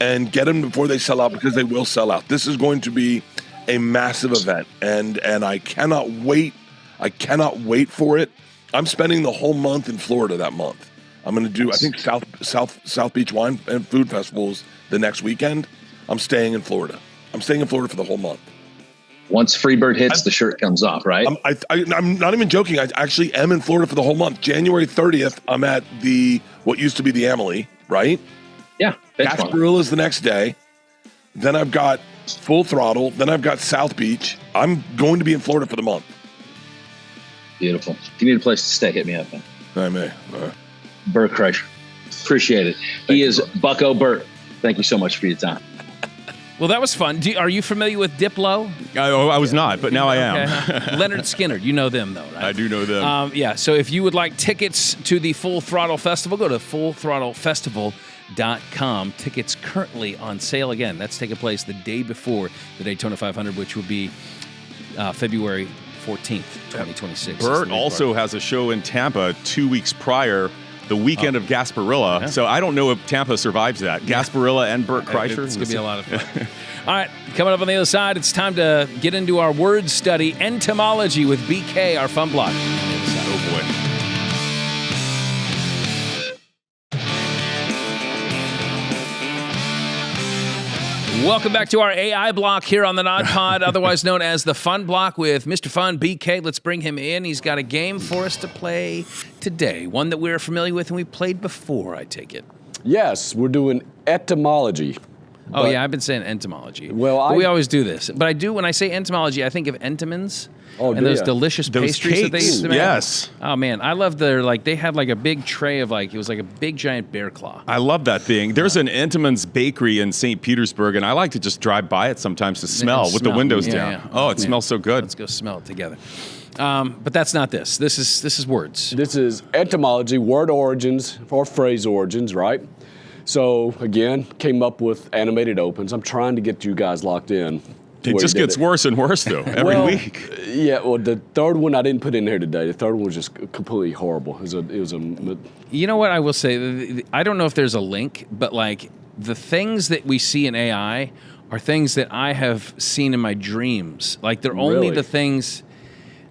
and get them before they sell out because they will sell out. This is going to be a massive event, and I cannot wait. I cannot wait for it. I'm spending the whole month in Florida that month. I'm going to do, I think, South Beach Wine and Food Festivals the next weekend. I'm staying in Florida. I'm staying in Florida for the whole month. Once Freebird hits, the shirt comes off, right? I'm not even joking. I actually am in Florida for the whole month. January 30th, I'm at what used to be the Amalie, right? Yeah. Gasparilla is the next day. Then I've got Full Throttle. Then I've got South Beach. I'm going to be in Florida for the month. Beautiful. If you need a place to stay, hit me up, man. I may. Bert Kreischer. Appreciate it. He is Bucco Bert. Thank you so much for your time. Well, that was fun. Are you familiar with Diplo? I was not, but now I am. Okay. Leonard Skinner. You know them, though, right? I do know them. So if you would like tickets to the Full Throttle Festival, go to FullThrottleFestival.com. Tickets currently on sale. Again, that's taking place the day before the Daytona 500, which will be February 14th, 2026. Bert also has a show in Tampa 2 weeks prior, the weekend of Gasparilla. Yeah. So I don't know if Tampa survives that. Gasparilla and Bert Kreischer. It's going to be a lot of fun. All right, coming up on the other side, it's time to get into our word study, entomology with BK, our fun block. Oh, boy. Welcome back to our AI block here on the nodpod, otherwise known as the Fun Block with Mr. Fun, BK. Let's bring him in. He's got a game for us to play today, one that we're familiar with and we played before, I take it. Yes, we're doing etymology. Oh, yeah, I've been saying entomology. Well, but we always do this. But I do, when I say entomology, I think of Entenmann's. And those delicious pastries that they used to make. Yes. Oh, man. I love they had like a big tray of it was like a big giant bear claw. I love that thing. There's an Entenmann's bakery in St. Petersburg, and I like to just drive by it sometimes to smell with the windows down. Yeah. Oh, it smells so good. Let's go smell it together. But that's not this. This is words. This is etymology, word origins, or phrase origins, right? So, again, came up with animated opens. I'm trying to get you guys locked in. It just gets worse and worse, though, every week. Yeah, well, the third one I didn't put in here today. The third one was just completely horrible. It was a You know what I will say? I don't know if there's a link, but like the things that we see in AI are things that I have seen in my dreams. Like they're only the things...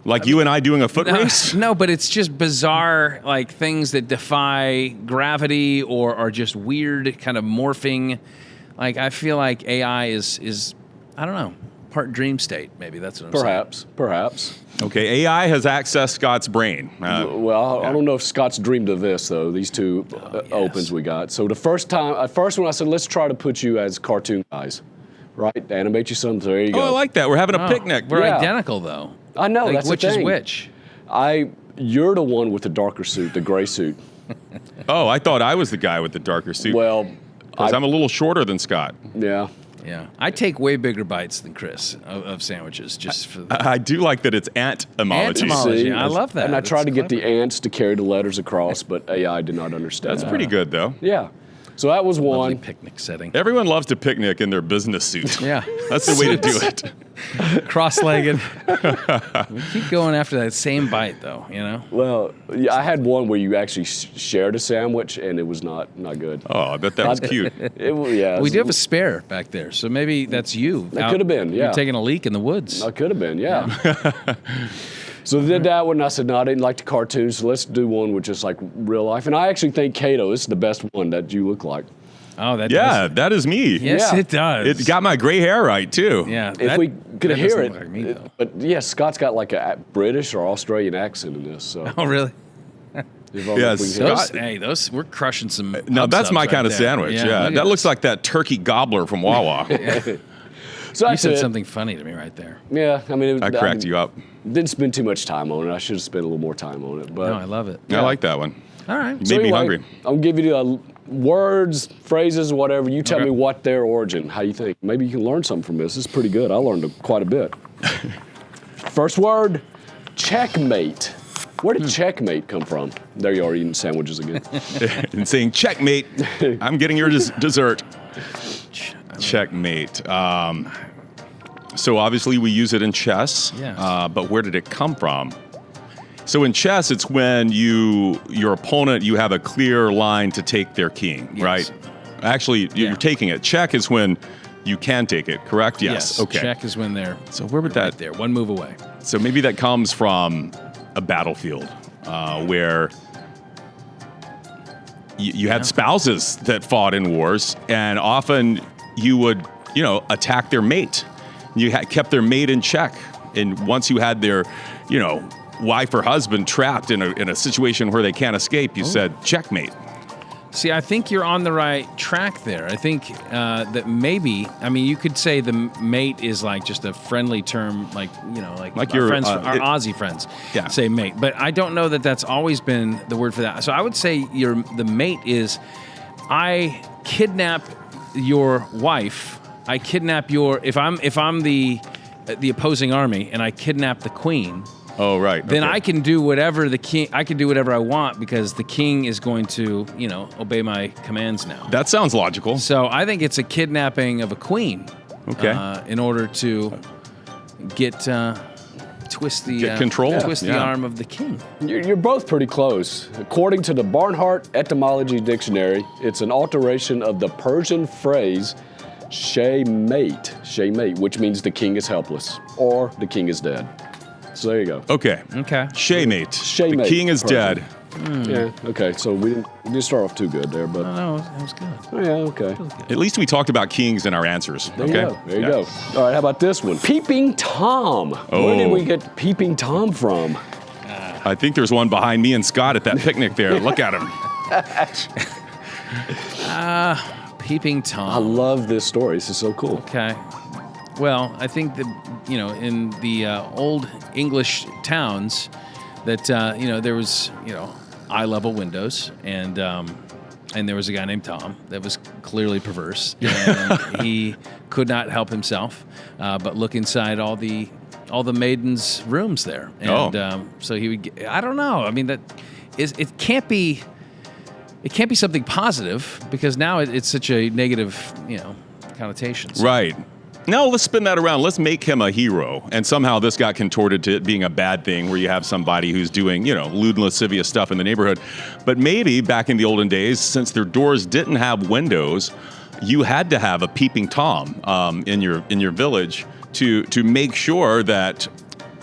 Like you and I doing a foot race? No, but it's just bizarre, like things that defy gravity or are just weird, kind of morphing. Like I feel like AI is I don't know, part dream state. Maybe that's what I'm saying. Perhaps. Okay, AI has accessed Scott's brain. I don't know if Scott's dreamed of this though. These two opens we got. So the first one I said, let's try to put you as cartoon guys, right? Animate you something. So there you go. Oh, I like that. We're having a picnic. We're identical though. I know, like, that's which the thing. is which? You're the one with the darker suit, the gray suit. Oh, I thought I was the guy with the darker suit. Well, because I'm a little shorter than Scott. Yeah. Yeah, I take way bigger bites than Chris of sandwiches. Just for I do like that it's ant-omology. Entomology. I love that. And I tried to get the ants to carry the letters across, but AI did not understand. That's pretty good, though. Yeah. So that was one. Lovely picnic setting. Everyone loves to picnic in their business suit. Yeah. That's the way to do it. Cross-legged. We keep going after that same bite, though, you know? Well, yeah, I had one where you actually shared a sandwich, and it was not good. Oh, I bet that was cute. We do have a spare back there, so maybe that's you. That could have been, yeah. You're taking a leak in the woods. That could have been, yeah. So they did that one, and I said, no, I didn't like the cartoons, so let's do one with just like real life. And I actually think Cato is the best one that you look like. Oh, that yeah, does. that is me. Yes, Yeah. it does. It got my gray hair right, too. Yeah. If we could that hear doesn't it, look like me, though. but yeah, Scott's got like a British or Australian accent in this. So Oh, really? Yes. Those we're crushing some. Now, that's my kind of right there. sandwich. Yeah, look that at looks like that turkey gobbler from Wawa. So You that's said it. something funny to me right there. Yeah, I mean, I cracked you up. Didn't spend too much time on it. I should have spent a little more time on it. But No, I love it. I like that one. All right. You made me hungry. I'll give you words, phrases, whatever. You tell Okay. me what their origin, how you think. Maybe you can learn something from this. This is pretty good. I learned quite a bit. First word, checkmate. Where did checkmate come from? There you are eating sandwiches again. And saying, checkmate, I'm getting your dessert. Checkmate. So obviously we use it in chess, Yes. but where did it come from? So in chess, it's when your opponent, you have a clear line to take their king, Yes. right? Actually, you're taking it. Check is when you can take it, correct? Yes. Okay. Check is when they're So where would right that? there, one move away. So maybe that comes from a battlefield where you had spouses that fought in wars, and often you would, attack their mate. You kept their mate in check, and once you had their, wife or husband trapped in a situation where they can't escape, you said checkmate. See, I think you're on the right track there. I think that maybe, you could say the mate is like just a friendly term, like Like our your, friends, our it- Aussie friends Yeah. say mate. But I don't know that that's always been the word for that. So I would say the mate is, I kidnap your wife. I kidnap if I'm the opposing army and I kidnap the queen. Oh, right. Then okay. I can do whatever I can do whatever I want because the king is going to, obey my commands now. That sounds logical. So I think it's a kidnapping of a queen. Okay. In order to twist the control. twist the Yeah. arm of the king. You're both pretty close. According to the Barnhart Etymology Dictionary, it's an alteration of the Persian phrase shaymate, which means the king is helpless or the king is dead. So there you go. Okay. Okay. Shaymate. Shaymate. The king is Persian. dead. Yeah. Okay. So we didn't start off too good there, but No, that was good. oh, yeah. Okay. At least we talked about kings in our answers. There okay. you go. There you go. All right. How about this one? Peeping Tom. Where did Oh. we get Peeping Tom from? I think there's one behind me and Scott at that picnic there. Look at him. Peeping Tom. I love this story. This is so cool. Okay. Well, I think that, in the old English towns that, there was, eye-level windows, and there was a guy named Tom that was clearly perverse, and he could not help himself but look inside all the maidens' rooms there. And so he would, I don't know. I mean, it can't be something positive, because now it's such a negative, connotations. Right. No, let's spin that around. Let's make him a hero. And somehow this got contorted to it being a bad thing, where you have somebody who's doing, lewd and lascivious stuff in the neighborhood. But maybe back in the olden days, since their doors didn't have windows, you had to have a peeping Tom in your village to make sure that,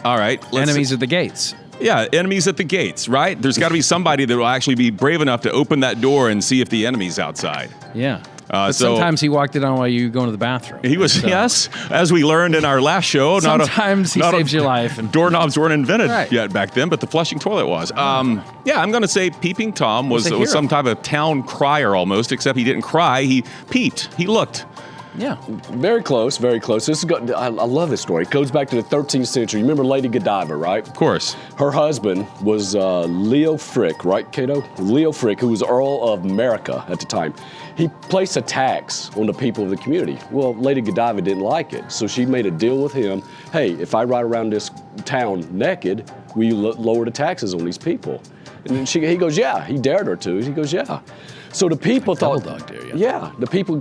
all right, enemies at the gates. Yeah, enemies at the gates, right? There's got to be somebody that will actually be brave enough to open that door and see if the enemy's outside. Yeah. But sometimes he walked it on while you were going to the bathroom. He was, yes, as we learned in our last show. Sometimes he saves your life. And doorknobs weren't invented yet back then, but the flushing toilet was. I'm going to say Peeping Tom was some type of town crier almost, except he didn't cry. He peeped. He looked. Yeah. Very close, very close. I love this story. It goes back to the 13th century. You remember Lady Godiva, right? Of course. Her husband was Leo Frick, right, Cato? Leo Frick, who was Earl of America at the time. He placed a tax on the people of the community. Well, Lady Godiva didn't like it, so she made a deal with him. Hey, if I ride around this town naked, will you lower the taxes on these people? And he goes, yeah. He dared her to. He goes, yeah. So the people thought, double dog dare you. Yeah, the people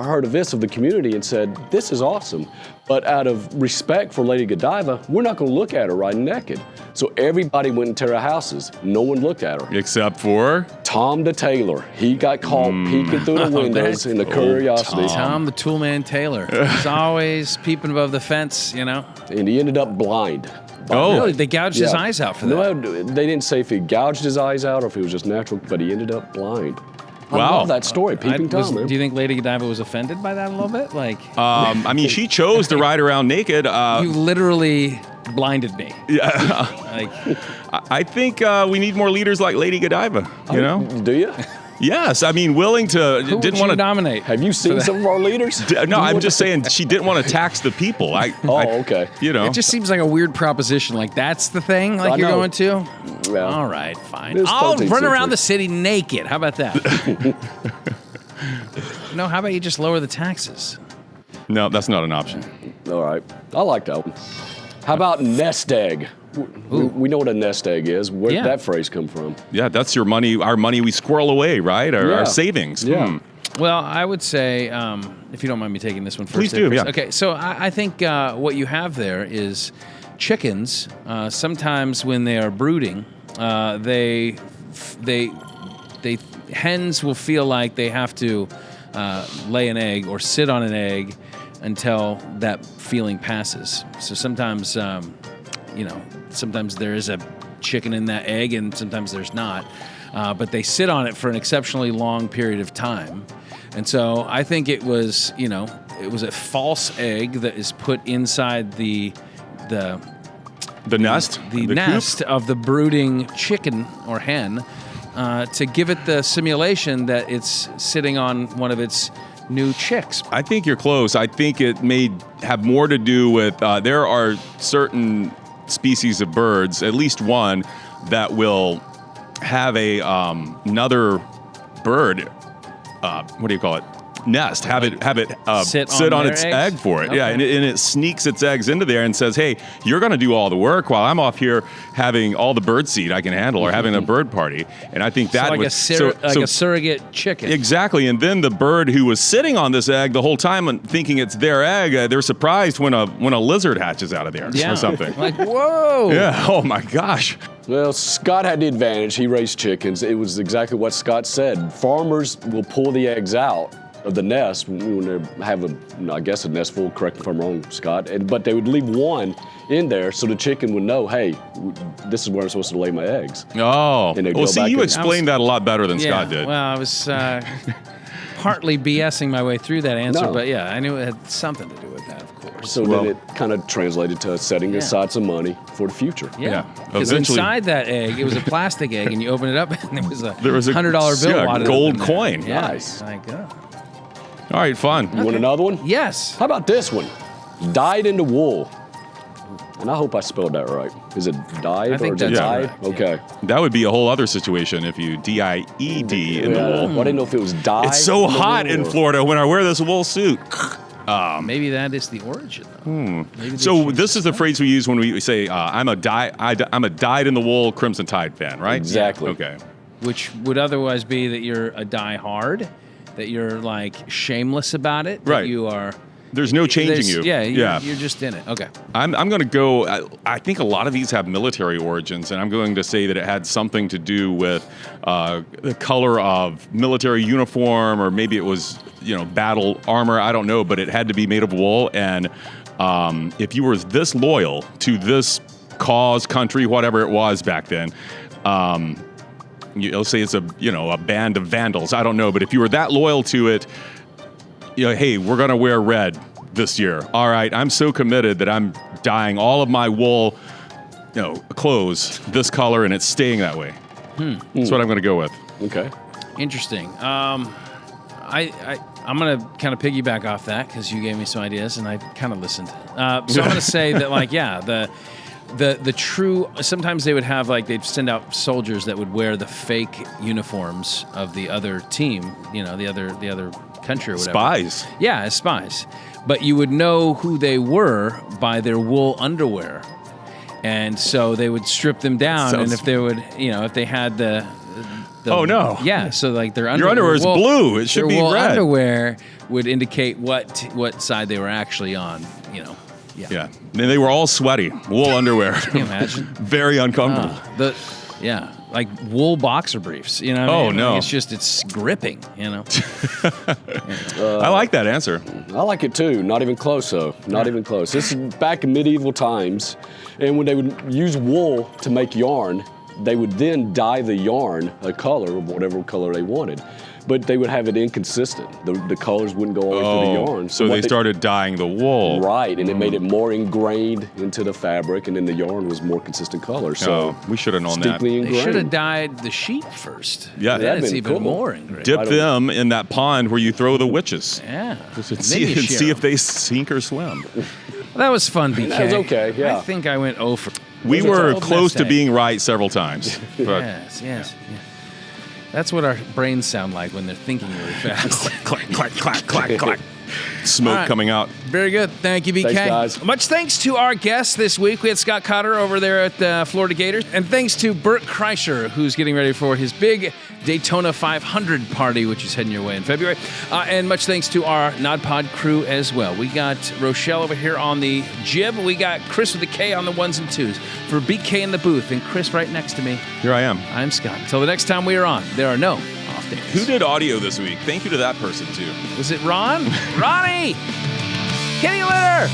heard of this of the community and said, this is awesome. But out of respect for Lady Godiva, we're not going to look at her riding naked. So everybody went into their houses. No one looked at her. Except for? Tom the tailor. He got caught peeking through the windows in the curiosity. Tom the toolman Taylor. He's always peeping above the fence, And he ended up blind. Oh, really? They gouged his eyes out for that? No, they didn't say if he gouged his eyes out or if it was just natural, but he ended up blind. I Wow. love that story, Peeping Tom, man. Do you think Lady Godiva was offended by that a little bit? She chose to ride around naked. You literally blinded me. Yeah. I think we need more leaders like Lady Godiva, Do you? Yes, willing to. Who didn't want to nominate? Have you seen some of our leaders? No, I'm just saying she didn't want to tax the people. Okay. It just seems like a weird proposition. Like, that's the thing you're going to? Yeah. All right, fine. I'll run around the city naked. How about that? No, how about you just lower the taxes? No, that's not an option. All right. I like that one. How about nest egg? We know what a nest egg is. Where did that phrase come from? Yeah, that's your money, our money we squirrel away, right? Our savings. Yeah. Well, I would say, if you don't mind me taking this one first. Please do, yeah. Okay, so I think what you have there is chickens. Sometimes when they are brooding, hens will feel like they have to lay an egg or sit on an egg until that feeling passes. So sometimes, sometimes there is a chicken in that egg and sometimes there's not. But they sit on it for an exceptionally long period of time. And so I think it was a false egg that is put inside the nest? The nest coop? of the brooding chicken or hen to give it the simulation that it's sitting on one of its new chicks. I think you're close. I think it may have more to do with there are certain species of birds, at least one, that will have another bird. What do you call it? Nest. Have it sit on its egg for it. Okay. Yeah, and it sneaks its eggs into there and says, "Hey, you're going to do all the work while I'm off here having all the bird seed I can handle, or having a bird party." And I think that a surrogate chicken. Exactly. And then the bird who was sitting on this egg the whole time and thinking it's their egg, they're surprised when a lizard hatches out of there or something. Like, whoa. Yeah. Oh my gosh. Well, Scott had the advantage. He raised chickens. It was exactly what Scott said. Farmers will pull the eggs out of the nest when they have a nest full. Correct me if I'm wrong, Scott. But they would leave one in there so the chicken would know, hey, this is where I'm supposed to lay my eggs. Oh. Well, see, you explained that a lot better than Scott did. Well, I was partly BSing my way through that answer, but yeah, I knew it had something to do with that, of course. So then it kind of translated to setting aside some money for the future. Yeah. Because inside that egg, it was a plastic egg, and you open it up, and there was a $100 bill. Gold coin. Yeah. Nice. Like, All right, fun. You want another one? Yes. How about this one? Dyed into wool. And I hope I spelled that right. Is it dyed I think or is it that's dyed? correct, Okay. That would be a whole other situation if you D-I-E-D in the wool. Well, I didn't know if it was dyed. It's so hot in wool or- Florida when I wear this wool suit. Maybe that is the origin, though. Maybe they So changed this it. is the phrase we use when we say, I'm a dyed in the wool Crimson Tide fan, right? Exactly. Okay. Which would otherwise be that you're a die-hard, that you're like shameless about it, that Right. you are. There's no changing there's- you. Yeah, you're just in it. Okay. I'm going to go. I think a lot of these have military origins, and I'm going to say that it had something to do with the color of military uniform, or maybe it was battle armor. I don't know, but it had to be made of wool. And if you were this loyal to this cause, country, whatever it was back then, let's say it's a band of vandals. I don't know, but if you were that loyal to it. Hey, we're going to wear red this year. All right, I'm so committed that I'm dyeing all of my wool, clothes this color, and it's staying that way. That's what I'm going to go with. Okay. Interesting. I'm going to kind of piggyback off that because you gave me some ideas and I kind of listened. So I'm going to say that, the true. Sometimes they would have they'd send out soldiers that would wear the fake uniforms of the other team. The other country or whatever. Spies. Yeah, as spies. But you would know who they were by their wool underwear. And so they would strip them down, and if they would, if they had the Oh, no. Yeah, so their underwear. Your underwear is blue. It should their be wool red. Underwear would indicate what side they were actually on, Yeah. And they were all sweaty. Wool underwear. Can you imagine? Very uncomfortable. Like wool boxer briefs, what I Oh, mean? no. It's gripping, I like that answer. I like it too. Not even close, though. Not even close. This is back in medieval times, and when they would use wool to make yarn, they would then dye the yarn a color of whatever color they wanted. But they would have it inconsistent. The colors wouldn't go always with the yarn. So they started dyeing the wool. Right, and it made it more ingrained into the fabric, and then the yarn was more consistent color. So we should have known that. deeply They ingrained. should have dyed the sheep first. Yeah. Then That'd it's been even cool. more ingrained. Dip them in that pond where you throw the witches. Yeah. And Then see, you and share see 'em. if they sink or swim. Well, that was fun, BK. That was okay, yeah. I think I went 0 for. We It was were an old close to mistake. being right several times. But Yes. Yeah. That's what our brains sound like when they're thinking really fast. clack, clack, clack, clack, clack. Smoke All right. coming out. Very good. Thank you, BK. Thanks, guys. Much thanks to our guests this week. We had Scott Cotter over there at the Florida Gators. And thanks to Bert Kreischer, who's getting ready for his big Daytona 500 party, which is heading your way in February. And much thanks to our nodpod crew as well. We got Rochelle over here on the jib. We got Chris with the K on the ones and twos. For BK in the booth and Chris right next to me, Here I am. I'm Scott. Until the next time we are on, there are no off days. Who did audio this week? Thank you to that person, too. Was it Ron? Ronnie! Kitty litter!